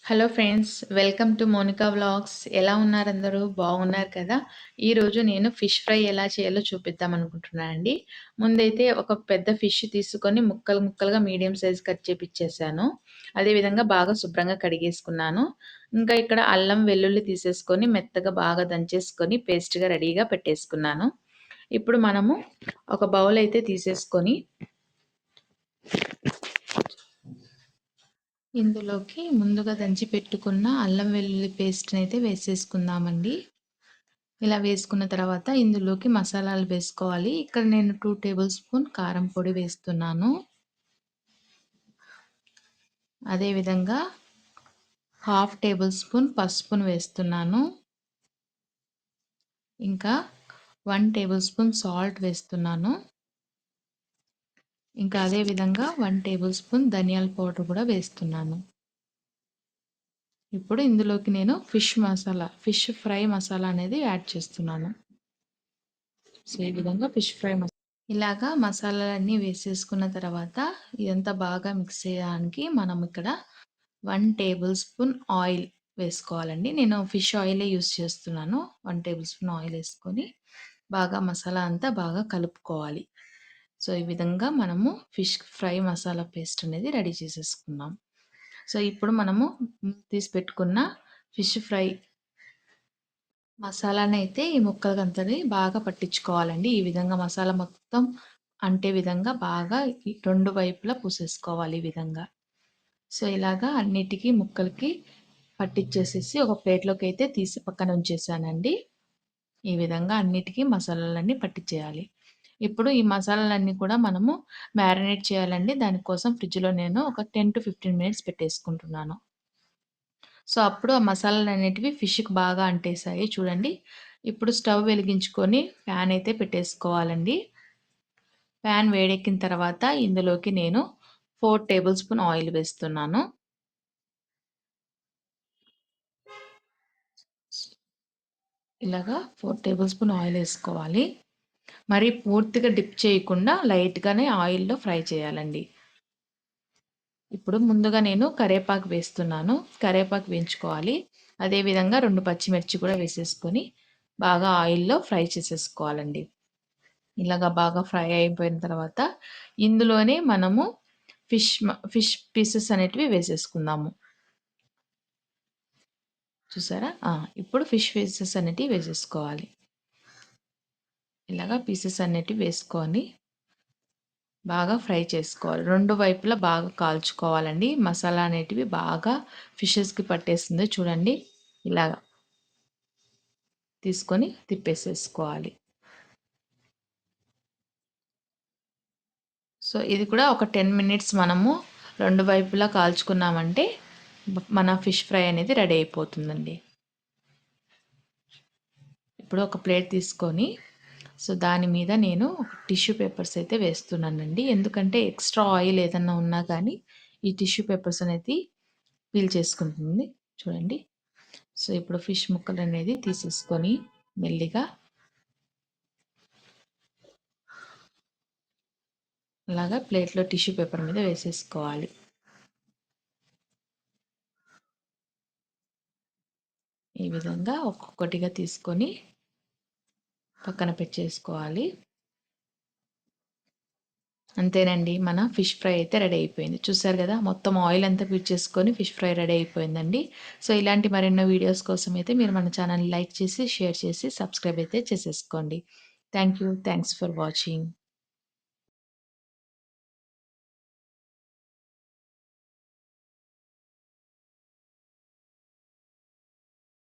Hello friends, welcome to Monica vlogs. ఎలా ఉన్నారందరూ? బాగున్నారు కదా! ఈరోజు నేను ఫిష్ ఫ్రై ఎలా చేయాలో చూపిద్దాం అనుకుంటున్నానండి. ముందైతే ఒక పెద్ద ఫిష్ తీసుకొని ముక్కలు ముక్కలుగా మీడియం సైజ్ కట్ చేపిచ్చేసాను. అదేవిధంగా బాగా శుభ్రంగా కడిగేసుకున్నాను. ఇంకా ఇక్కడ అల్లం, వెల్లుల్లి తీసేసుకొని మెత్తగా బాగా దంచేసుకొని పేస్ట్‌గా రెడీగా పెట్టేసుకున్నాను. ఇప్పుడు మనము ఒక బౌల్ అయితే తీసేసుకొని ఇందులోకి ముందుగా దంచి పెట్టుకున్న అల్లం వెల్లుల్లి పేస్ట్‌ని అయితే వేసేసుకుందామండి. ఇలా వేసుకున్న తర్వాత ఇందులోకి మసాలాలు వేసుకోవాలి. ఇక్కడ నేను 2 టేబుల్ స్పూన్ కారం పొడి వేస్తున్నాను. అదేవిధంగా హాఫ్ టేబుల్ స్పూన్ పసుపును వేస్తున్నాను. ఇంకా 1 టేబుల్ స్పూన్ సాల్ట్ వేస్తున్నాను. ఇంకా అదే విధంగా 1 టేబుల్ స్పూన్ ధనియాల పౌడర్ కూడా వేస్తున్నాను. ఇప్పుడు ఇందులోకి నేను ఫిష్ ఫ్రై మసాలా అనేది యాడ్ చేస్తున్నాను. సో, ఈ విధంగా ఫిష్ ఫ్రై ఇలాగా మసాలాలన్నీ వేసేసుకున్న తర్వాత ఇదంతా బాగా మిక్స్ చేయడానికి మనం ఇక్కడ 1 టేబుల్ స్పూన్ ఆయిల్ వేసుకోవాలండి. నేను ఫిష్ ఆయిలే యూజ్ చేస్తున్నాను. 1 టేబుల్ స్పూన్ ఆయిల్ వేసుకొని బాగా మసాలా అంతా బాగా కలుపుకోవాలి. సో, ఈ విధంగా మనము ఫిష్ ఫ్రై మసాలా పేస్ట్ అనేది రెడీ చేసేసుకున్నాం. సో, ఇప్పుడు మనము తీసి పెట్టుకున్న ఫిష్ ఫ్రై మసాలానైతే ఈ ముక్కలకంతని బాగా పట్టించుకోవాలండి. ఈ విధంగా మసాలా మొత్తం అంటే విధంగా బాగా ఈ 2 వైపులా పూసేసుకోవాలి ఈ విధంగా. సో, ఇలాగా అన్నిటికి ముక్కలకి పట్టిచ్చేసేసి ఒక ప్లేట్‌లోకైతే తీసి పక్కన ఉంచేసానండి. ఈ విధంగా అన్నిటికి మసాలాలన్నీ పట్టించేయాలి. ఇప్పుడు ఈ మసాలాలన్నీ కూడా మనము మ్యారినేట్ చేయాలండి. దానికోసం ఫ్రిడ్జ్‌లో నేను ఒక 10-15 మినిట్స్ పెట్టేసుకుంటున్నాను. సో, అప్పుడు ఆ మసాలాలనేటివి ఫిష్‌కి బాగా అంటేసాయి చూడండి. ఇప్పుడు స్టవ్ వెలిగించుకొని ప్యాన్ అయితే పెట్టేసుకోవాలండి. ప్యాన్ వేడెక్కిన తర్వాత ఇందులోకి నేను 4 టేబుల్ స్పూన్ ఆయిల్ వేస్తున్నాను. ఇలాగా 4 టేబుల్ స్పూన్ ఆయిల్ ఏసుకోవాలి. మరి పూర్తిగా డిప్ చేయకుండా లైట్‌గానే ఆయిల్‌లో ఫ్రై చేయాలండి. ఇప్పుడు ముందుగా నేను కరేపాకు వేస్తున్నాను. కరేపాకు వేయించుకోవాలి. అదే విధంగా 2 పచ్చిమిర్చి కూడా వేసేసుకొని బాగా ఆయిల్‌లో ఫ్రై చేసేసుకోవాలండి. ఇలాగ బాగా ఫ్రై అయిపోయిన తర్వాత ఇందులోనే మనము ఫిష్ పీసెస్ అనేటివి వేసేసుకుందాము. చూసారా? ఇప్పుడు ఫిష్ పీసెస్ అనేటివి వేసేసుకోవాలి. ఇలాగ పీసెస్ అనేటివి వేసుకొని బాగా ఫ్రై చేసుకోవాలి. 2 వైపులా బాగా కాల్చుకోవాలండి. మసాలా అనేటివి బాగా ఫిషెస్‌కి పట్టేస్తుంది చూడండి. ఇలాగ తీసుకొని తిప్పేసేసుకోవాలి. సో, ఇది కూడా ఒక 10 మినిట్స్ మనము 2 వైపులా కాల్చుకున్నామంటే మన ఫిష్ ఫ్రై అనేది రెడీ అయిపోతుందండి. ఇప్పుడు ఒక ప్లేట్ తీసుకొని సో, దాని మీద నేను టిష్యూ పేపర్స్ అయితే వేస్తున్నానండి. ఎందుకంటే ఎక్స్‌ట్రా ఆయిల్ ఏదన్నా ఉన్నా కానీ ఈ టిష్యూ పేపర్స్ అనేది పీల్చేసుకుంటుంది. చూడండి. సో, ఇప్పుడు ఫిష్ ముక్కలనేది తీసేసుకొని మెల్లిగా అలాగా ప్లేట్‌లో టిష్యూ పేపర్ మీద వేసేసుకోవాలి. ఈ విధంగా ఒక్కొక్కటిగా తీసుకొని పక్కన పెట్టేసుకోవాలి. అంతేనండి. మన ఫిష్ ఫ్రై అయితే రెడీ అయిపోయింది. చూసారు గదా! మొత్తం ఆయిల్ అంతా పీల్చేసుకొని ఫిష్ ఫ్రై రెడీ అయిపోయిందండి. సో, ఇలాంటి మరెన్నో వీడియోస్ కోసం అయితే మీరు మన ఛానల్‌ని లైక్ చేసి, షేర్ చేసి, సబ్స్క్రైబ్ అయితే చేసేసుకోండి. Thank you. Thanks for watching.